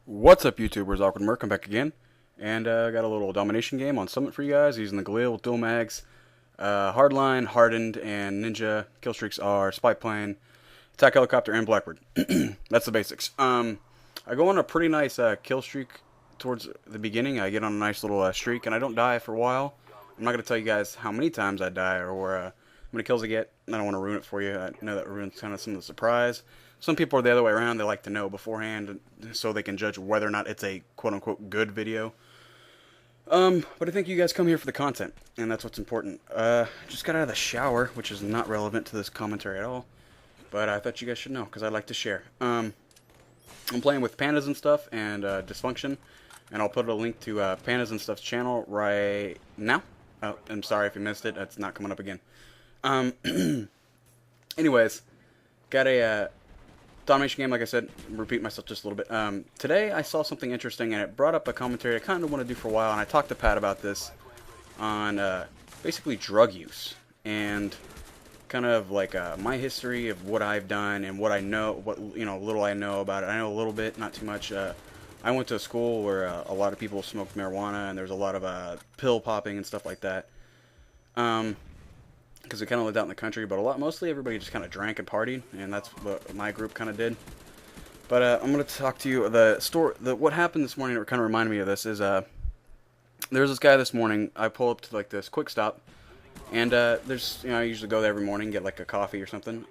What's up, YouTubers? AwkwardMerc, I'm back again, and got a little domination game on Summit for you guys using the Galil with dual mags. Hardline, Hardened, and Ninja. Kill streaks are Spy Plane, Attack Helicopter, and Blackbird. That's the basics. I go on a pretty nice kill streak towards the beginning. I get on a nice little streak, and I don't die for a while. I'm not going to tell you guys how many times I die or how many kills I get. I don't want to ruin it for you. I know that ruins kind of some of the surprise. Some people are the other way around. They like to know beforehand so they can judge whether or not it's a quote-unquote good video. But I think you guys come here for the content, and that's what's important. Just got out of the shower, which is not relevant to this commentary at all, but I thought you guys should know, because I like to share. I'm playing with Pandas and stuff, and Dysfunction, and I'll put a link to Pandas and Stuff's channel right now. Oh, I'm sorry if you missed it. It's not coming up again. Anyways, got a domination game, like I said, repeat myself just a little bit. Today I saw something interesting, and it brought up a commentary I kind of want to do for a while, and I talked to Pat about this on basically drug use and kind of like my history of what I've done and what I know, what little I know about it. I know a little bit, not too much. I went to a school where a lot of people smoked marijuana, and there's a lot of pill popping and stuff like that. Because we kind of lived out in the country, but mostly everybody just kind of drank and partied, and that's what my group kind of did. But I'm going to talk to you, what happened this morning that kind of reminded me of this is, there's this guy this morning. I pull up to like this quick stop, and there's, I usually go there every morning, get like a coffee or something,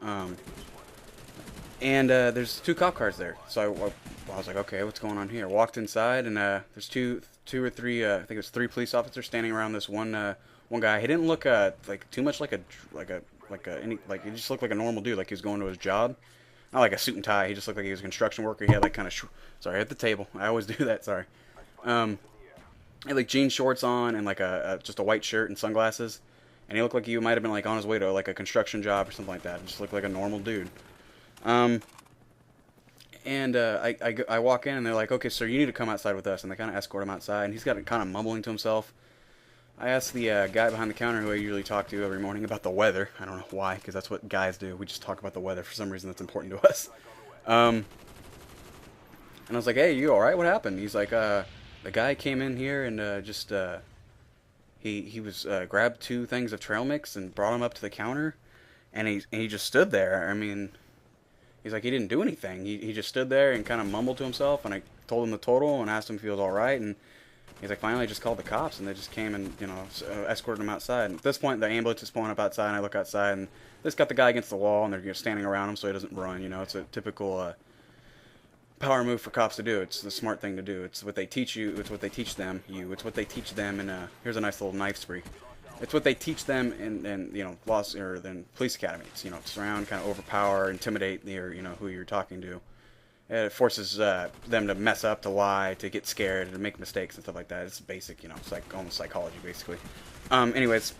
and there's two cop cars there, so I was like, okay, what's going on here? Walked inside, and there's two or three, I think it was three police officers standing around this one guy. He didn't look like too much like he just looked like a normal dude, like he was going to his job. Not like a suit and tie. He just looked like he was a construction worker. He had like kind of sorry, at the table. I always do that. Sorry. He had like jean shorts on and like just a white shirt and sunglasses. And he looked like he might have been like on his way to like a construction job or something like that. He just looked like a normal dude. And I walk in, and they're like, okay, sir, you need to come outside with us. And they kind of escort him outside, and he's got kind of mumbling to himself. I asked the guy behind the counter who I usually talk to every morning about the weather. I don't know why, because that's what guys do. We just talk about the weather for some reason. That's important to us. And I was like, hey, you all right? What happened? He's like, the guy came in here and he was grabbed two things of trail mix and brought them up to the counter, and he just stood there. I mean, he's like, he didn't do anything. He just stood there and kind of mumbled to himself, and I told him the total and asked him if he was all right, and he's like, finally, I just called the cops, and they just came and, escorted him outside. And at this point, the ambulance is pulling up outside, and I look outside, and this got the guy against the wall, and they're standing around him so he doesn't run. It's a typical power move for cops to do. It's the smart thing to do. It's what they teach you. It's what they teach them. It's what they teach them. And here's a nice little knife spree. It's what they teach them in police academies. Surround, kind of overpower, intimidate who you're talking to. It forces them to mess up, to lie, to get scared, to make mistakes and stuff like that. It's basic, it's like almost psychology, basically. Anyways,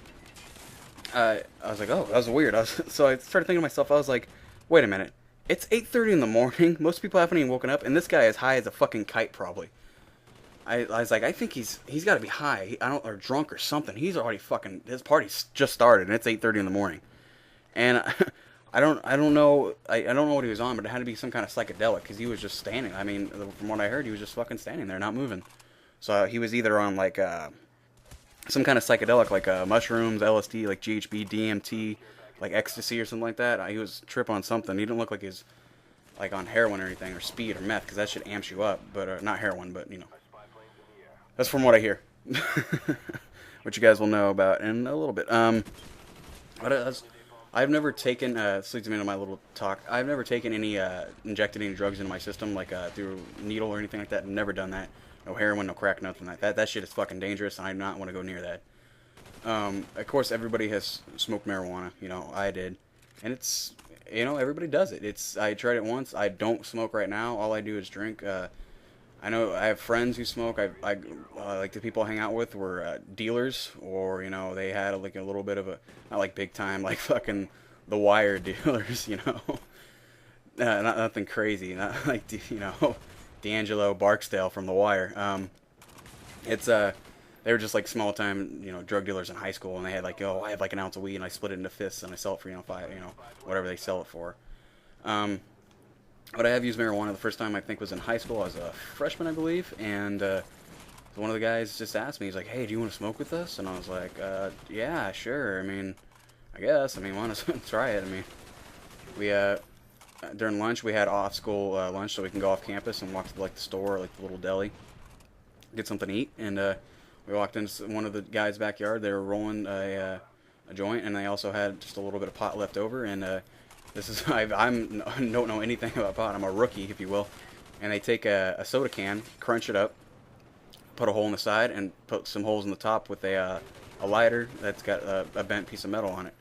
I was like, oh, that was weird. So I started thinking to myself, I was like, wait a minute. It's 8:30 in the morning. Most people haven't even woken up, and this guy is high as a fucking kite, probably. I was like, I think he's got to be high, or drunk or something. He's already his party's just started, and it's 8:30 in the morning. And I don't know. I don't know what he was on, but it had to be some kind of psychedelic, because he was just standing. I mean, from what I heard, he was just fucking standing there, not moving. So he was either on like some kind of psychedelic, like mushrooms, LSD, like GHB, DMT, like ecstasy or something like that. He was tripping on something. He didn't look like he's like on heroin or anything, or speed or meth, because that shit amps you up. But not heroin, but that's from what I hear. Which you guys will know about in a little bit. But I've never taken, this leads me into my little talk, I've never taken any, injected any drugs into my system, like, through needle or anything like that. I've never done that. No heroin, no crack, nothing like that. That shit is fucking dangerous, and I do not want to go near that. Of course, everybody has smoked marijuana, I did. And it's, everybody does it. I tried it once. I don't smoke right now. All I do is drink. I know I have friends who smoke. Like the people I hang out with were dealers, or they had like a little bit of not like big time, like fucking The Wire dealers, not nothing crazy, not like D'Angelo Barksdale from The Wire. It's they were just like small time drug dealers in high school, and they had like, oh, I have like an ounce of weed, and I split it into fists, and I sell it for five, whatever they sell it for. But I have used marijuana. The first time I think was in high school. I was a freshman, I believe, and one of the guys just asked me. He's like, "Hey, do you want to smoke with us?" And I was like, "Yeah, sure. I mean, I guess. I mean, want to try it? I mean, we during lunch we had off school lunch, so we can go off campus and walk to like the store, like the little deli, get something to eat. And we walked into one of the guys' backyard. They were rolling a joint, and they also had just a little bit of pot left over. And this is I don't know anything about pot. I'm a rookie, if you will. And they take a soda can, crunch it up, put a hole in the side, and put some holes in the top with a lighter that's got a bent piece of metal on it.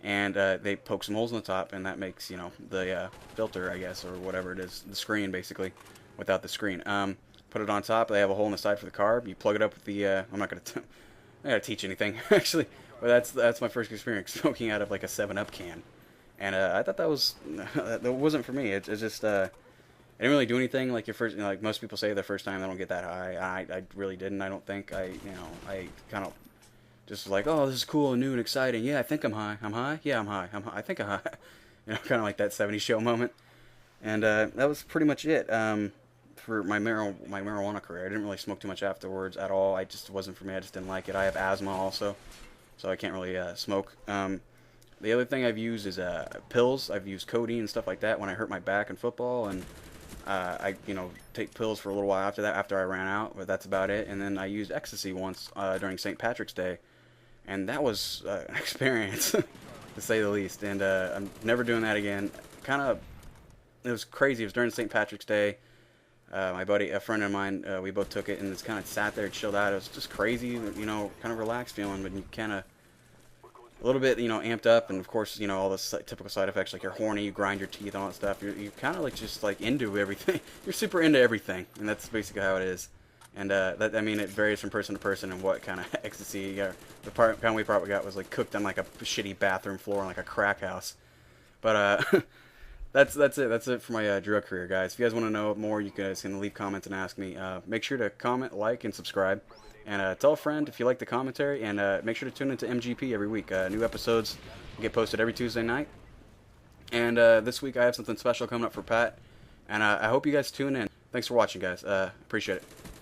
And they poke some holes in the top, and that makes, you know, the filter, I guess, or whatever it is, the screen, basically, without the screen. Put it on top. They have a hole in the side for the carb. You plug it up with the. I'm not gonna teach anything actually, but that's my first experience smoking out of like a 7-Up can, and I thought that was that wasn't for me. It's just I didn't really do anything like your first. You know, like most people say, their first time they don't get that high. I really didn't. I don't think I kind of just like, oh, this is cool and new and exciting. Yeah, I think I'm high. I'm high. Yeah, I'm high. I think I'm high. You know, kind of like that 70s show moment. And that was pretty much it for my marijuana career. I didn't really smoke too much afterwards at all. It just wasn't for me. I just didn't like it. I have asthma also, so I can't really smoke. The other thing I've used is pills. I've used codeine and stuff like that when I hurt my back in football, and I take pills for a little while after that, after I ran out, but that's about it. And then I used ecstasy once during St. Patrick's Day, and that was an experience, to say the least. And I'm never doing that again. It was crazy. It was during St. Patrick's Day. My buddy, a friend of mine, we both took it, and just kind of sat there and chilled out. It was just crazy, you know, kind of relaxed feeling, but you kind of a little bit, you know, amped up, and of course, you know, all the typical side effects, like you're horny, you grind your teeth, all that stuff. You're kind of like just like into everything. You're super into everything, and that's basically how it is. And I mean, it varies from person to person and what kind of ecstasy you got. The kind we probably got was like cooked on like a shitty bathroom floor in like a crack house. But that's it. That's it for my drug career, guys. If you guys want to know more, you guys can leave comments and ask me. Make sure to comment, like, and subscribe. And tell a friend if you like the commentary. And make sure to tune into MGP every week. New episodes get posted every Tuesday night. And this week I have something special coming up for Pat. And I hope you guys tune in. Thanks for watching, guys. Appreciate it.